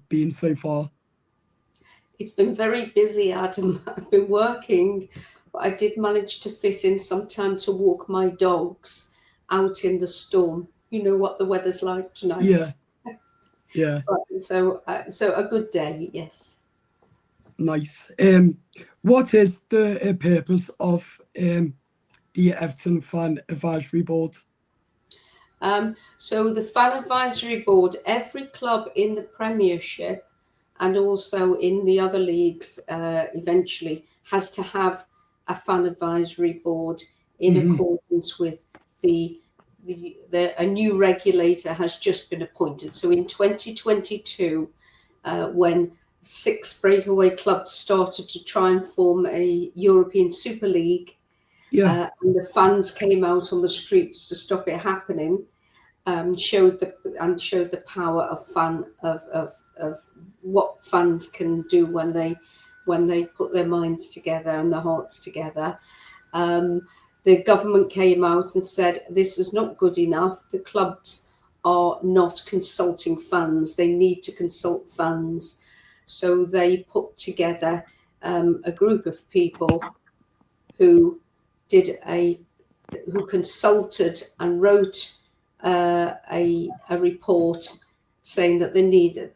been so far? It's been very busy, Adam. I've been working, but I did manage to fit in some time to walk my dogs out in the storm. You know what the weather's like tonight. Yeah, yeah, So a good day, yes. nice. What is the purpose of the Everton Fan Advisory Board? So the fan advisory board, every club in the Premiership and also in the other leagues eventually has to have a fan advisory board in Hmm. accordance with the a new regulator has just been appointed. So in 2022, when 6 breakaway clubs started to try and form a European Super League, Yeah, and the fans came out on the streets to stop it happening, showed the power of of what fans can do when they put their minds together and their hearts together. Um, the government came out and said this is not good enough. The clubs are not consulting fans. They need to consult fans. So they put together a group of people who did a who consulted and wrote a report saying that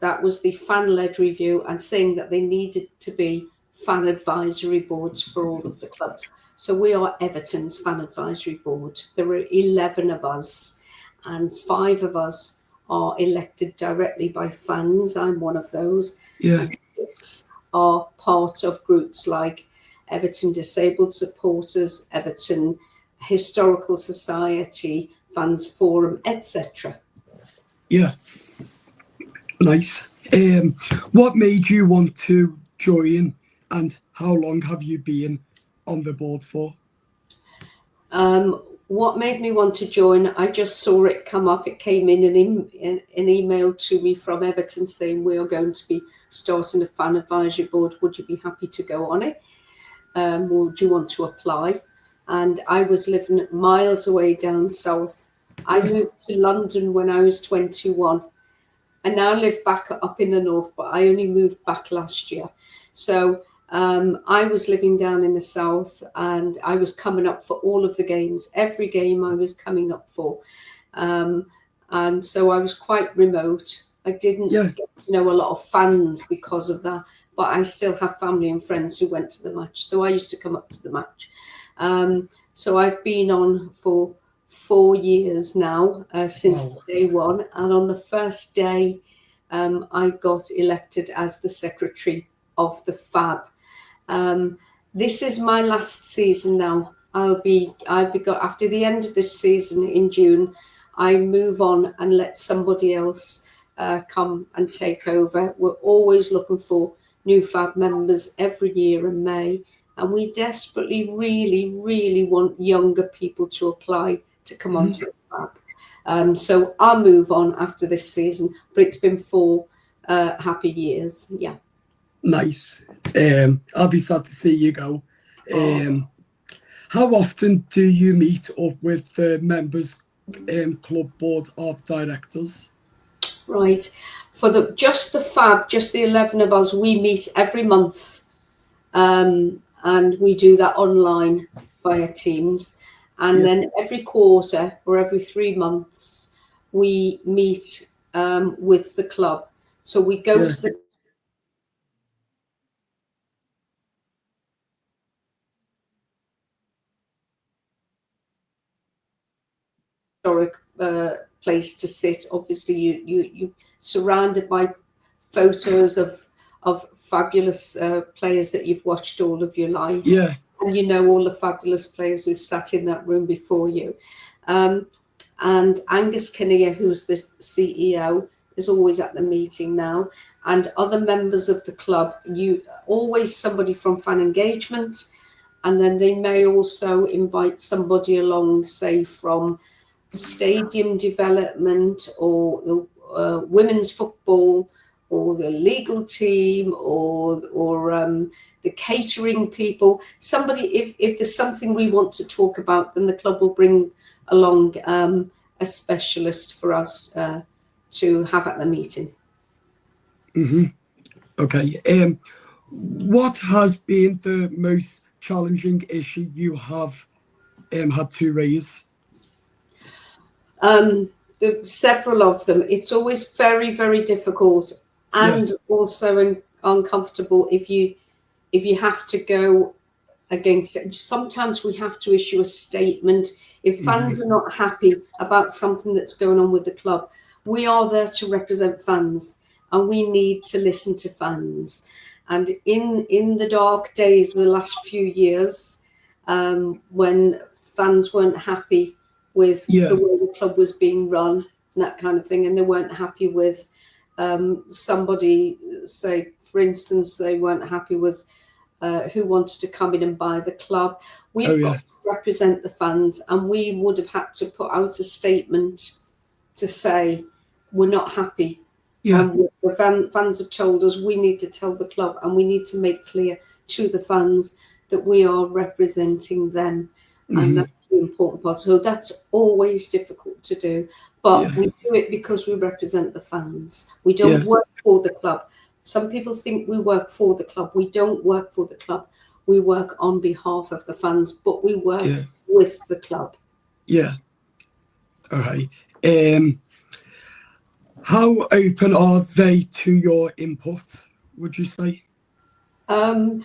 that was the fan-led review, and saying that they needed to be fan advisory boards for all of the clubs. So we are Everton's fan advisory board. There are 11 of us, and 5 of us are elected directly by fans. I'm one of those, yeah, and 6 are part of groups like Everton Disabled Supporters, Everton Historical Society, Fans Forum, etc. yeah, nice. What made you want to join, and how long have you been on the board for? What made me want to join? I just saw it come up. It came in an email to me from Everton saying we are going to be starting a fan advisory board. Would you be happy to go on it? Would you want to apply? And I was living miles away down south. I Yeah, moved to London when I was 21. I now live back up in the north, but I only moved back last year. So I was living down in the south, and I was coming up for all of the games. Every game I was coming up for. Um, and so I was quite remote. I didn't yeah, get to know a lot of fans because of that, but I still have family and friends who went to the match. So I used to come up to the match. So I've been on for 4 years now, since wow, day one. And on the first day, I got elected as the secretary of the FAB. Um, this is my last season now. I'll be got after the end of this season in June. I move on and let somebody else come and take over. We're always looking for new FAB members every year in May, and we desperately, really, really want younger people to apply to come mhm, onto the FAB. So I'll move on after this season, but it's been 4 happy years. Yeah. nice. I'll be sad to see you go. Oh, Um, how often do you meet up with the members club board of directors? right. For the FAB, just the 11 of us, we meet every month, and we do that online via Teams. And Yeah, then every quarter or every 3 months, we meet with the club. So we go yeah, to the historic place to sit. Obviously, you surrounded by photos of fabulous players that you've watched all of your life, yeah, and you know all the fabulous players who've sat in that room before you. Um, and Angus Kinnear, who's the CEO, is always at the meeting now, and other members of the club. You always somebody from fan engagement, and then they may also invite somebody along, say from stadium development, or the women's football, or the legal team, or the catering people. Somebody, if there's something we want to talk about, then the club will bring along a specialist for us to have at the meeting. Okay. What has been the most challenging issue you have had to raise? Several of them. It's always very, very difficult Yeah. and also uncomfortable if you have to go against it. Sometimes we have to issue a statement if fans are not happy about something that's going on with the club. We are there to represent fans, and we need to listen to fans. And in the dark days of the last few years, when fans weren't happy with the Yeah. way the club was being run and that kind of thing, and they weren't happy with somebody, say, for instance, they weren't happy with who wanted to come in and buy the club. Oh We've got yeah. to represent the fans, and we would have had to put out a statement to say we're not happy. Yeah. The fans have told us we need to tell the club, and we need to make clear to the fans that we are representing them, and that's the important part. So that's always difficult to do, but Yeah. we do it because we represent the fans. We Yeah. don't work for the club. Some people think we work for the club. We don't work for the club. We work on behalf of the fans, but we work Yeah. with the club. Yeah. Okay. Um, how open are they to your input, would you say? Um,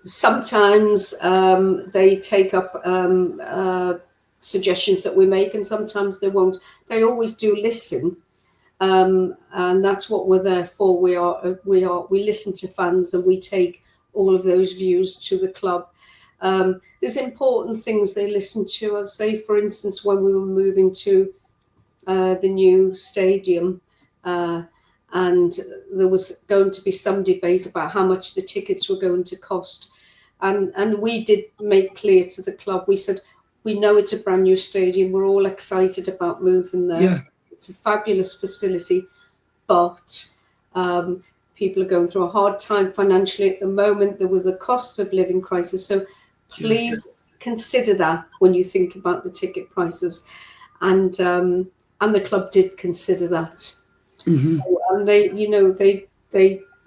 Sometimes they take up suggestions that we make, and sometimes they won't. They always do listen, and that's what we're there for. We listen to fans, and we take all of those views to the club. There's important things they listen to us. Say, for instance, when we were moving to the new stadium, uh, and there was going to be some debate about how much the tickets were going to cost. And we did make clear to the club, we said, we know it's a brand new stadium, we're all excited about moving there. Yeah. It's a fabulous facility, but people are going through a hard time financially at the moment. There was a cost of living crisis. So Yeah. please consider that when you think about the ticket prices. And the club did consider that. So, and they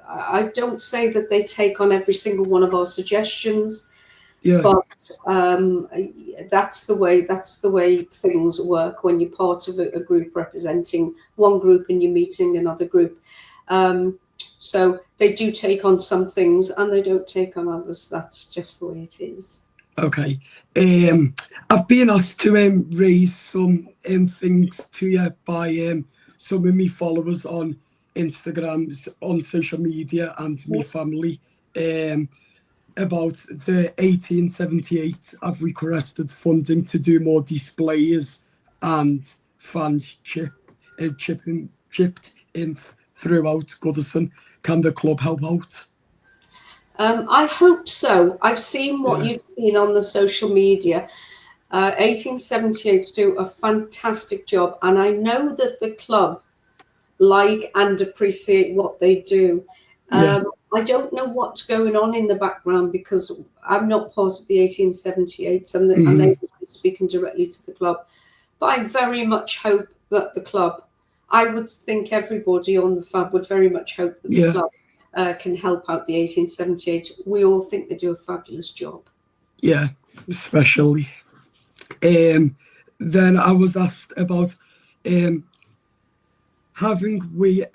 I don't say that they take on every single one of our suggestions, Yeah. but that's the way things work when you're part of a group representing one group and you're meeting another group. So they do take on some things and they don't take on others. That's just the way it is. Okay. I've been asked to raise some things to you by some of my followers on Instagram, on social media, and my family about the 1878. I've requested funding to do more displays and fans chipped in throughout Goodison. Can the club help out? I hope so. I've seen what Yeah. you've seen on the social media. 1878 do a fantastic job, and I know that the club like and appreciate what they do. Yeah. I don't know what's going on in the background because I'm not part of the 1878, and they will be speaking directly to the club. But I very much hope that the club, I would think everybody on the FAB would very much hope that the Yeah. club can help out the 1878. We all think they do a fabulous job. Yeah. Especially. Then I was asked about having we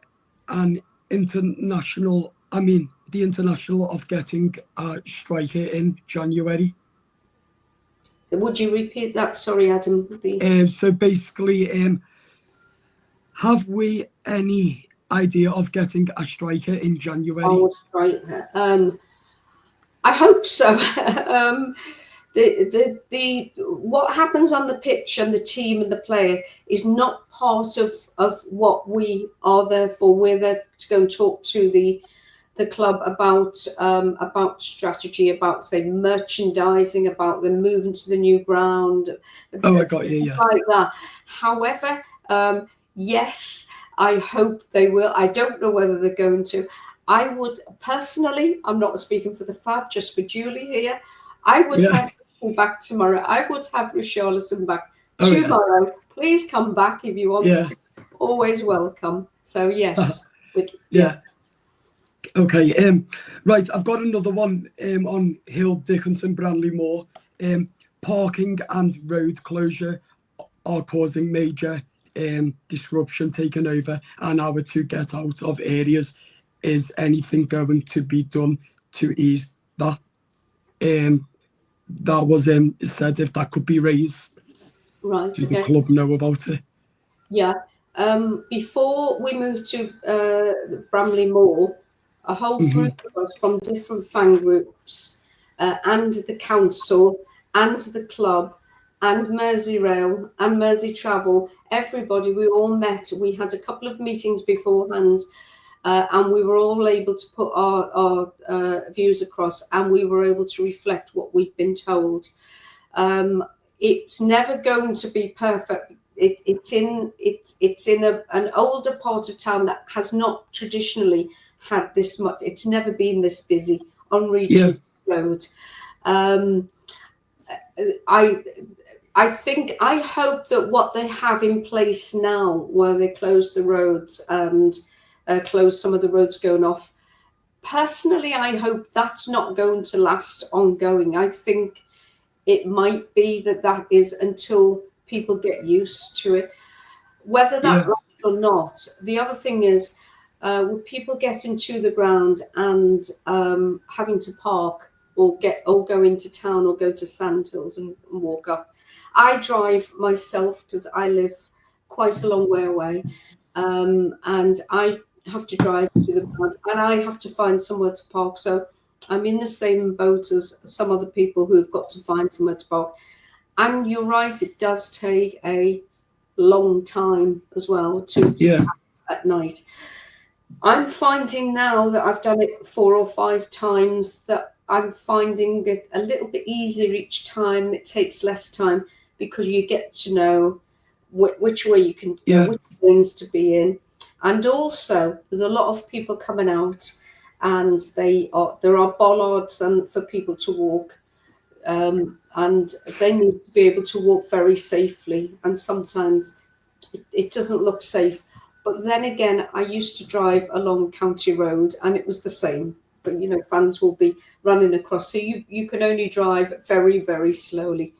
an international, I mean, the international of getting a striker in January. Would you repeat that? Sorry, Adam. So basically, have we any idea of getting a striker in January? Striker. I hope so. The what happens on the pitch and the team and the player is not part of what we are there for. We're there to go and talk to the club about strategy, about say merchandising, about them moving to the new ground, Oh, I got you. Yeah. like that. However, yes, I hope they will. I don't know whether they're going to. I would personally, I'm not speaking for the FAB, just for Julie here. I would Yeah. have him back tomorrow. I would have Richarlison back Oh, yeah. tomorrow. Please come back if you want Yeah. to. Always welcome. So yes. Yeah. Okay. Right. I've got another one on Hill Dickinson, Branley Moor. Parking and road closure are causing major disruption, taking over an hour to get out of areas. Is anything going to be done to ease that? That was said if that could be raised. Right. Do Okay. the club know about it? Yeah. Before we moved to Bramley Moor, a whole group of us from different fan groups and the council and the club and Merseyrail and Mersey Travel, everybody, we all met. We had a couple of meetings beforehand and we were all able to put our views across, and we were able to reflect what we'd been told. It's never going to be perfect. It's in an older part of town that has not traditionally had this much. It's never been this busy on Regent Road. I hope that what they have in place now, where they close the roads and close some of the roads going off, personally, I hope that's not going to last ongoing. I think it might be that is until people get used to it. Whether that lasts or not. The other thing is, with people getting to the ground and having to park or go into town or go to Sandhills and walk up. I drive myself because I live quite a long way away, and I have to drive to the ground and I have to find somewhere to park. So I'm in the same boat as some other people who've got to find somewhere to park. And you're right, it does take a long time as well to at night. I'm finding now that I've done it 4 or 5 times that I'm finding it a little bit easier each time. It takes less time because you get to know which way you can go, which lanes to be in. And also, there's a lot of people coming out, and there are bollards and for people to walk, and they need to be able to walk very safely. And sometimes it doesn't look safe. But then again, I used to drive along County Road, and it was the same. But fans will be running across, so you can only drive very, very slowly.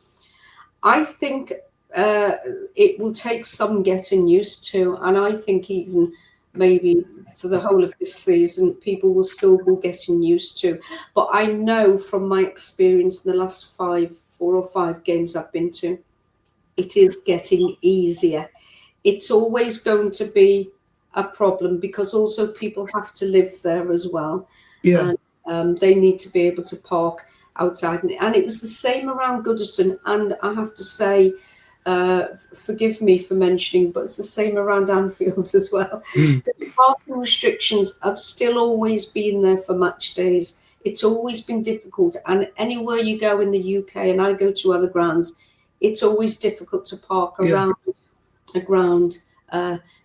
I think it will take some getting used to, and I think even maybe for the whole of this season, people will still be getting used to. But I know from my experience in the last 4 or 5 games I've been to, it is getting easier. It's always going to be a problem because also people have to live there as well. And they need to be able to park outside. And it was the same around Goodison. And I have to say, forgive me for mentioning, but it's the same around Anfield as well. The parking restrictions have still always been there for match days. It's always been difficult. And anywhere you go in the UK, and I go to other grounds, it's always difficult to park around a ground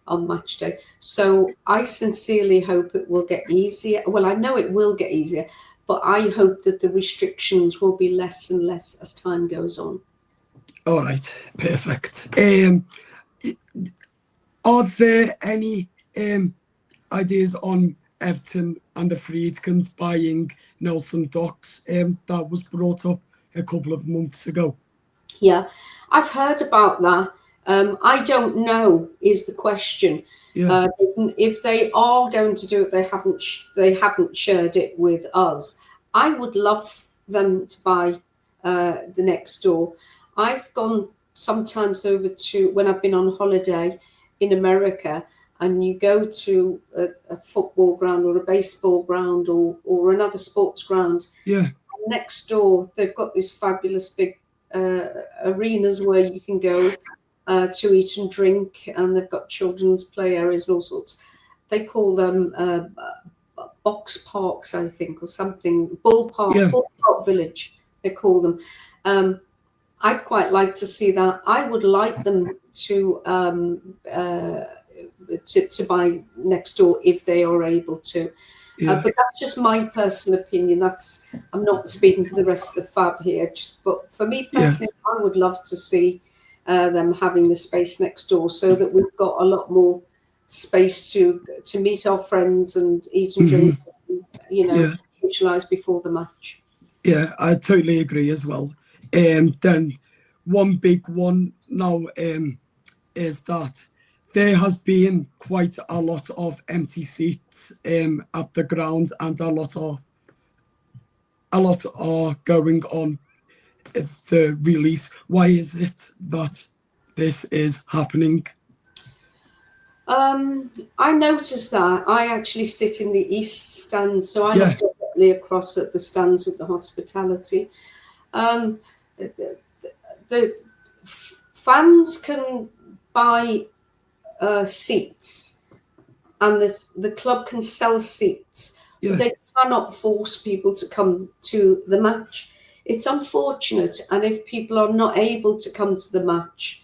on match day. So I sincerely hope it will get easier. Well, I know it will get easier, but I hope that the restrictions will be less and less as time goes on. All right, perfect. Are there any ideas on Everton and the Friedkins buying Nelson Docks? That was brought up a couple of months ago. Yeah, I've heard about that. I don't know is the question. If they are going to do it, they haven't shared it with us. I would love them to buy the next door. I've gone sometimes over to when I've been on holiday in America, and you go to a football ground or a baseball ground or another sports ground. Next door, they've got these fabulous big arenas where you can go to eat and drink, and they've got children's play areas and all sorts. They call them box parks, I think, or something. Ballpark Village, they call them. I'd quite like to see that. I would like them to buy next door if they are able to. But that's just my personal opinion. I'm not speaking for the rest of the Fab here. But for me personally, I would love to see them having the space next door so that we've got a lot more space to meet our friends and eat and drink, you know, Yeah. utilise before the match. Yeah, I totally agree as well. Then one big one now is that there has been quite a lot of empty seats at the ground, and a lot are going on the release. Why is it that this is happening? I noticed that. I actually sit in the east stand, so I Yeah. look directly across at the stands with the hospitality. Um, the fans can buy seats, and the club can sell seats, but Yeah. they cannot force people to come to the match. It's unfortunate, and if people are not able to come to the match,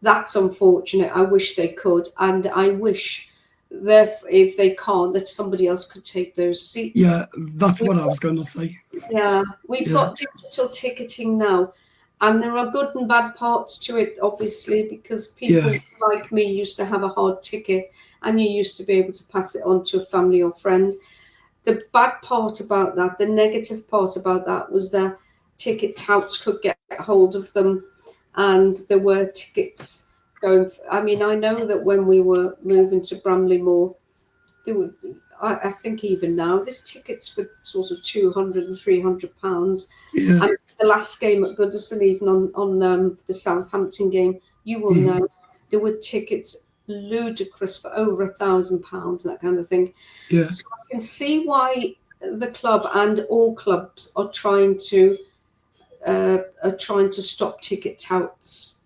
that's unfortunate. I wish they could, and I wish if they can't, that somebody else could take those seats. Yeah, that's what I was going to say. Yeah, we've Yeah. got digital ticketing now, and there are good and bad parts to it, obviously, because people Yeah. like me used to have a hard ticket, and you used to be able to pass it on to a family or friend. The bad part about that, the negative part about that, was that ticket touts could get hold of them, and there were tickets going. I mean, I know that when we were moving to Bramley-Moore, there were, I think even now, there's tickets for sort of £200 and £300. Yeah. And the last game at Goodison, even on the Southampton game, you will know there were tickets ludicrous for over £1,000, that kind of thing. Yeah. So I can see why the club and all clubs are trying to stop ticket touts.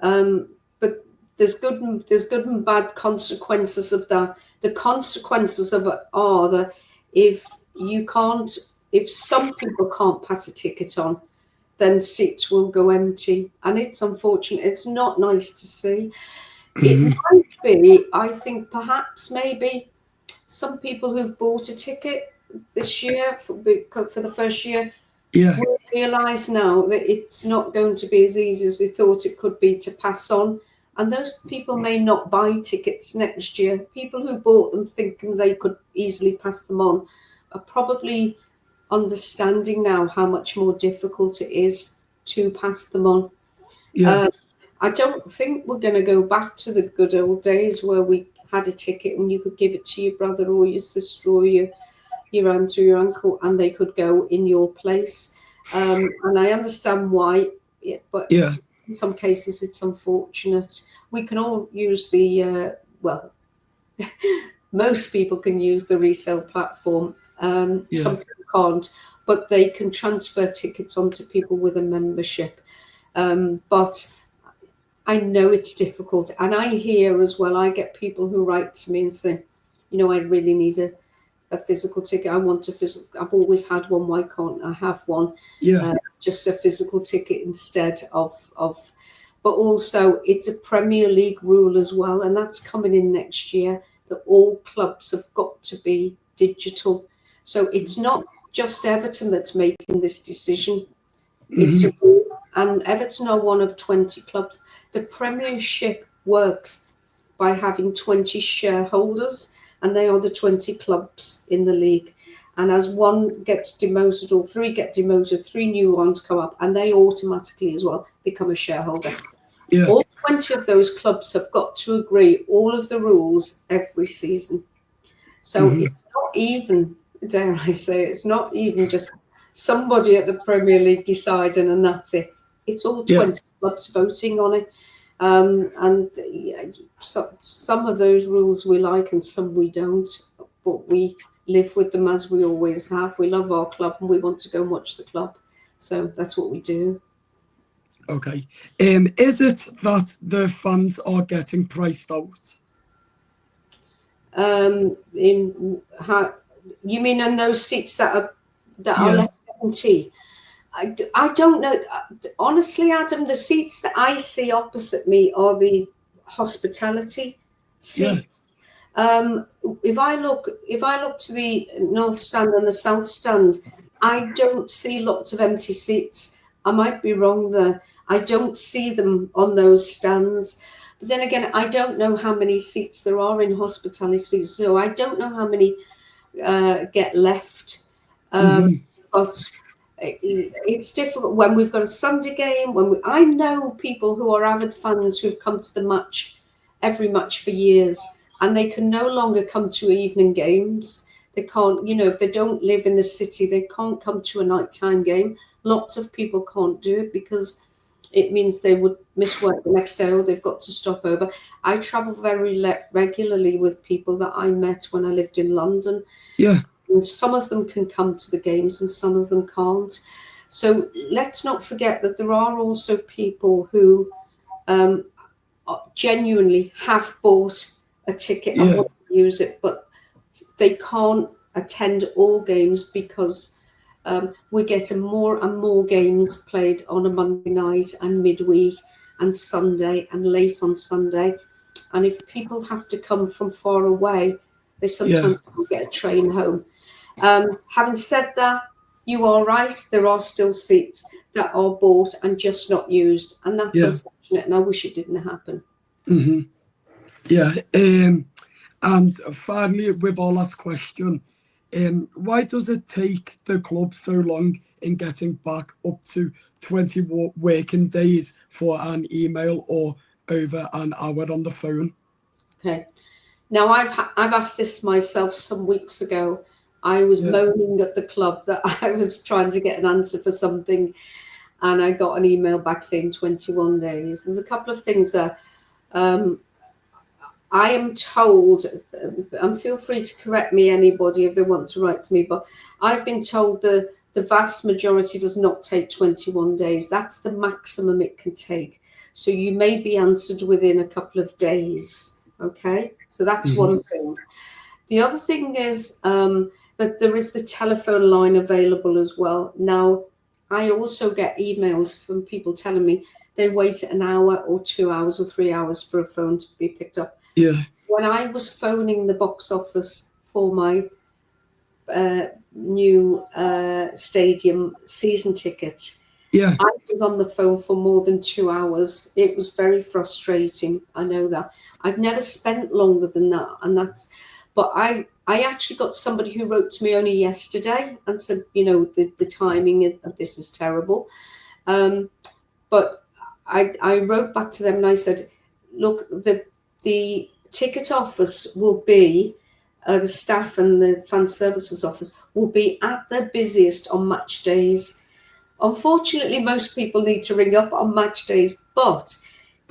But there's good and bad consequences of that. The consequences of it are that if some people can't pass a ticket on, then seats will go empty, and it's unfortunate. It's not nice to see. It might be, I think, perhaps maybe some people who've bought a ticket this year for the first year Yeah. will realise now that it's not going to be as easy as they thought it could be to pass on. And those people may not buy tickets next year. People who bought them thinking they could easily pass them on are probably understanding now how much more difficult it is to pass them on. Yeah. I don't think we're going to go back to the good old days where we had a ticket and you could give it to your brother or your sister or your aunt or your uncle, and they could go in your place. And I understand why, but Yeah. in some cases it's unfortunate. We can all use the most people can use the resale platform. Some people can't, but they can transfer tickets onto people with a membership. But I know it's difficult, and I hear as well, I get people who write to me and say, I really need a physical ticket. I want a physical. I've always had one. Why can't I have one? Yeah. Just a physical ticket instead of. But also, it's a Premier League rule as well, and that's coming in next year. That all clubs have got to be digital. So it's not just Everton that's making this decision. It's a rule, and Everton are one of 20 clubs. The Premiership works by having 20 shareholders, and they are the 20 clubs in the league. And as one gets demoted or three get demoted, 3 new ones come up, and they automatically as well become a shareholder. Yeah. All 20 of those clubs have got to agree all of the rules every season. So it's not even, dare I say, it's not even just somebody at the Premier League deciding and that's it. It's all 20 clubs voting on it. And some of those rules we like and some we don't, but we live with them as we always have. We love our club and we want to go and watch the club. So that's what we do. Okay. Is it that the fans are getting priced out? In how you mean in those seats that are left empty? I don't know. Honestly, Adam, the seats that I see opposite me are the hospitality seats. If I look to the north stand and the south stand, I don't see lots of empty seats. I might be wrong there. I don't see them on those stands. But then again, I don't know how many seats there are in hospitality, so I don't know how many get left. But it's difficult when we've got a Sunday game. I know people who are avid fans who've come to the match, every match for years, and they can no longer come to evening games. They can't, if they don't live in the city, they can't come to a nighttime game. Lots of people can't do it because it means they would miss work the next day or they've got to stop over. I travel very regularly with people that I met when I lived in London. Yeah. And some of them can come to the games and some of them can't. So let's not forget that there are also people who genuinely have bought a ticket and want to use it, but they can't attend all games because we're getting more and more games played on a Monday night and midweek and Sunday and late on Sunday. And if people have to come from far away, they sometimes can't get a train home. Having said that, you are right. There are still seats that are bought and just not used. And that's unfortunate. And I wish it didn't happen. Yeah. And finally, with our last question, why does it take the club so long in getting back up to 20 working days for an email or over an hour on the phone? Okay. Now, I've asked this myself some weeks ago. I was moaning at the club that I was trying to get an answer for something, and I got an email back saying 21 days. There's a couple of things there. I am told, and feel free to correct me, anybody, if they want to write to me, but I've been told the vast majority does not take 21 days. That's the maximum it can take. So you may be answered within a couple of days. Okay, so that's one thing. The other thing is that there is the telephone line available as well. Now, I also get emails from people telling me they wait an hour or 2 hours or 3 hours for a phone to be picked up. Yeah. When I was phoning the box office for my new stadium season ticket, I was on the phone for more than 2 hours. It was very frustrating. I know that. I've never spent longer than that, but I actually got somebody who wrote to me only yesterday and said, the timing of this is terrible. But I wrote back to them and I said, look, the ticket office will be, the staff and the fan services office will be at their busiest on match days. Unfortunately, most people need to ring up on match days, but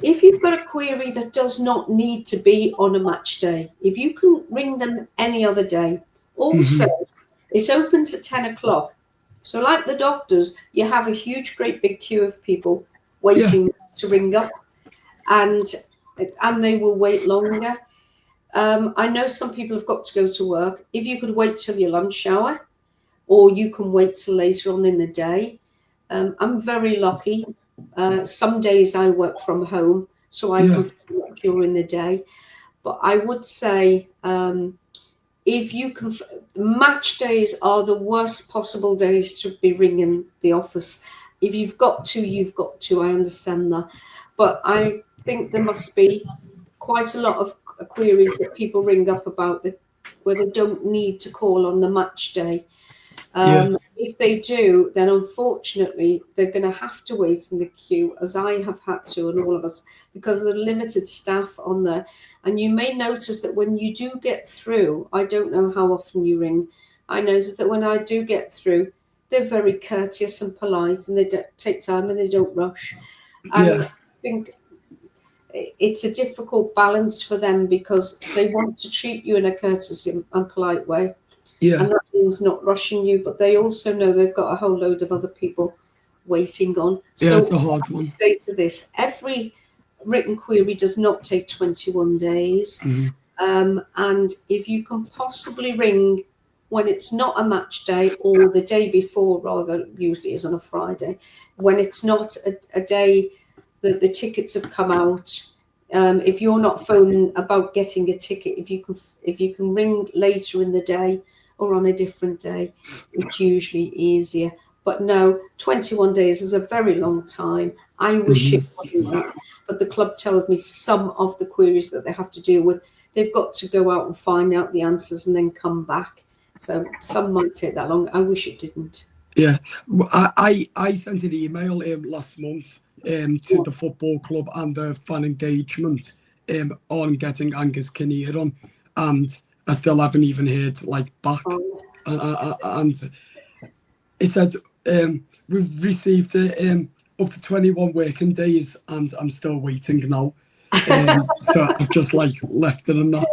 if you've got a query that does not need to be on a match day, if you can ring them any other day. Also, it opens at 10 o'clock. So like the doctors, you have a huge, great big queue of people waiting to ring up, and they will wait longer. I know some people have got to go to work. If you could wait till your lunch hour, or you can wait till later on in the day. I'm very lucky. Some days I work from home, so I can work during the day. But I would say if you can, match days are the worst possible days to be ringing the office. If you've got to, you've got to. I understand that. But I think there must be quite a lot of queries that people ring up about where they don't need to call on the match day. If they do, then unfortunately they're going to have to wait in the queue, as I have had to, and all of us, because of the limited staff on there. And you may notice that when you do get through, I don't know how often you ring, I notice that when I do get through, they're very courteous and polite, and they don't take time and they don't rush. And I think it's a difficult balance for them because they want to treat you in a courteous and polite way. And that means not rushing you, but they also know they've got a whole load of other people waiting on. So it's a hard one. I say to this, every written query does not take 21 days. And if you can possibly ring when it's not a match day, or the day before, rather, usually is on a Friday, when it's not a day that the tickets have come out, if you're not phoning about getting a ticket, if you can ring later in the day or on a different day, it's usually easier. But no, 21 days is a very long time. I wish it wasn't that. But the club tells me some of the queries that they have to deal with, they've got to go out and find out the answers and then come back. So some might take that long. I wish it didn't. Yeah, I sent an email last month to the football club and the fan engagement on getting Angus Kinnear on, and I still haven't even heard back. And it said we've received it up to 21 working days, and I'm still waiting now. So I've just left it in that.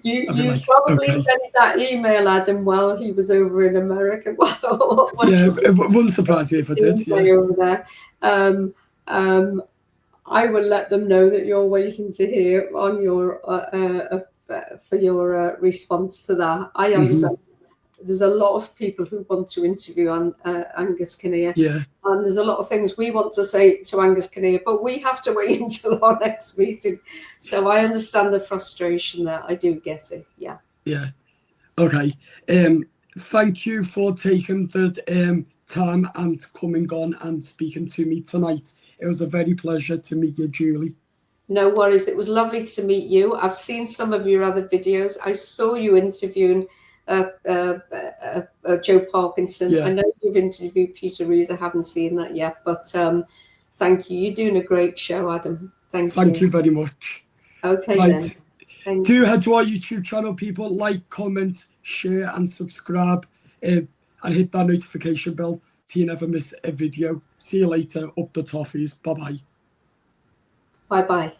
You probably sent that email, Adam, while he was over in America. Yeah, it wouldn't surprise me if I did. Yeah. Over there. I will let them know that you're waiting to hear on your for your response to that. I understand. There's a lot of people who want to interview Angus Kinnear. Yeah. And there's a lot of things we want to say to Angus Kinnear, but we have to wait until our next meeting. So I understand the frustration there. I do get it. Yeah. Yeah. Okay. Thank you for taking the time and coming on and speaking to me tonight. It was a very pleasure to meet you, Julie. No worries. It was lovely to meet you. I've seen some of your other videos. I saw you interviewing Joe Parkinson. Yeah. I know you've interviewed Peter Reid. I haven't seen that yet, but thank you. You're doing a great show, Adam. Thank you. Thank you very much. Okay, right. Then. Do head to our YouTube channel, people. Like, comment, share, and subscribe, and hit that notification bell so you never miss a video. See you later. Up the toffees. Bye-bye. Bye-bye.